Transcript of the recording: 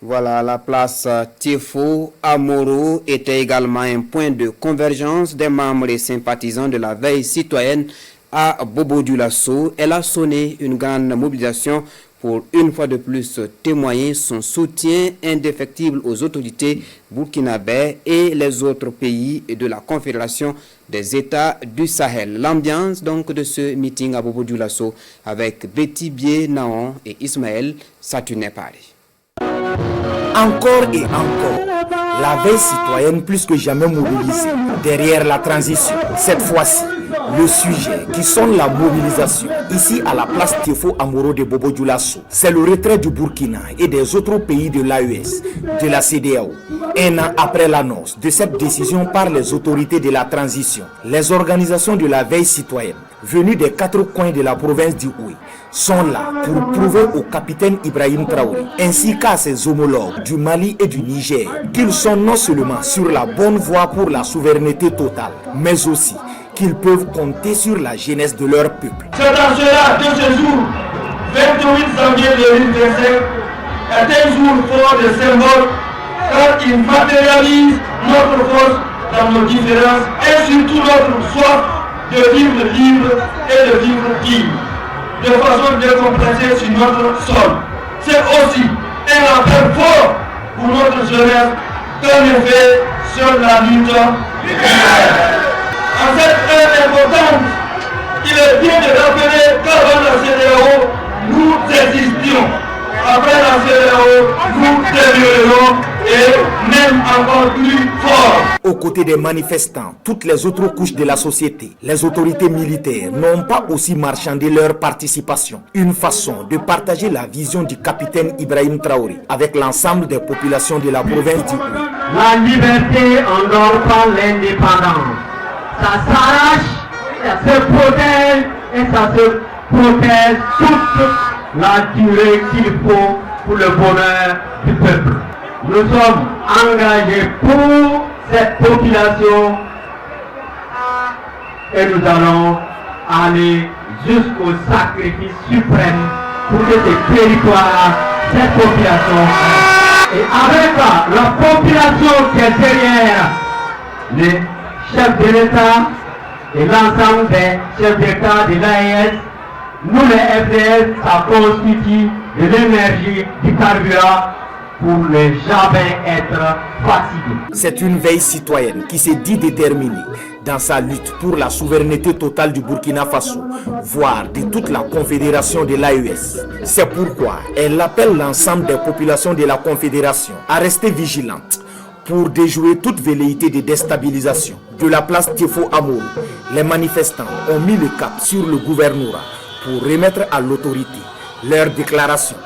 Voilà, la place Tiefo Amoro était également un point de convergence des membres et sympathisants de la veille citoyenne à Bobo-Dioulasso. Elle a sonné une grande mobilisation pour une fois de plus témoigner son soutien indéfectible aux autorités burkinabè et les autres pays de la Confédération des États du Sahel. L'ambiance donc de ce meeting à Bobo-Dioulasso avec Betty Bié Naon et Ismaël Satuné Paris. Encore et encore, la veille citoyenne plus que jamais mobilisée derrière la transition. Cette fois-ci, le sujet qui sonne la mobilisation ici à la place Tiefo Amoro de Bobo-Dioulasso, c'est le retrait du Burkina et des autres pays de l'AES, de la CEDEAO. Un an après l'annonce de cette décision par les autorités de la transition, les organisations de la veille citoyenne venues des 4 coins de la province du Houé sont là pour prouver au capitaine Ibrahim Traoré ainsi qu'à ses homologues du Mali et du Niger qu'ils sont non seulement sur la bonne voie pour la souveraineté totale, mais aussi qu'ils peuvent compter sur la jeunesse de leur peuple. C'est dans cela que ce jour, 28 janvier 2025, est un jour fort de symbole car il matérialise notre force dans nos différences et surtout notre soif de vivre libre et de vivre digne, de façon décompressée sur notre sol. C'est aussi un appel fort pour notre jeunesse qu'en effet sur la lutte libérale. En cette heure importante, il est bien de rappeler qu'avant la CEDEAO, nous existions. Après la CEDEAO, nous deviendrons et même encore plus forts. Aux côtés des manifestants, toutes les autres couches de la société, les autorités militaires n'ont pas aussi marchandé leur participation. Une façon de partager la vision du capitaine Ibrahim Traoré avec l'ensemble des populations de la province du Houé. La liberté endort pas l'indépendance. Ça s'arrache, ça se protège et ça se protège toute la durée qu'il faut pour le bonheur du peuple. Nous sommes engagés pour cette population et nous allons aller jusqu'au sacrifice suprême pour que ces territoires, cette population, et avec la population qui est derrière les chefs de l'État et l'ensemble des chefs d'État de l'AES, nous les FDS, ça constitue de l'énergie, du carburant pour ne jamais être fatigué. C'est une veille citoyenne qui s'est dit déterminée dans sa lutte pour la souveraineté totale du Burkina Faso, voire de toute la confédération de l'AES. C'est pourquoi elle appelle l'ensemble des populations de la confédération à rester vigilantes pour déjouer toute velléité de déstabilisation. De la place Tiefo Amoro, les manifestants ont mis le cap sur le gouvernorat pour remettre à l'autorité leur déclaration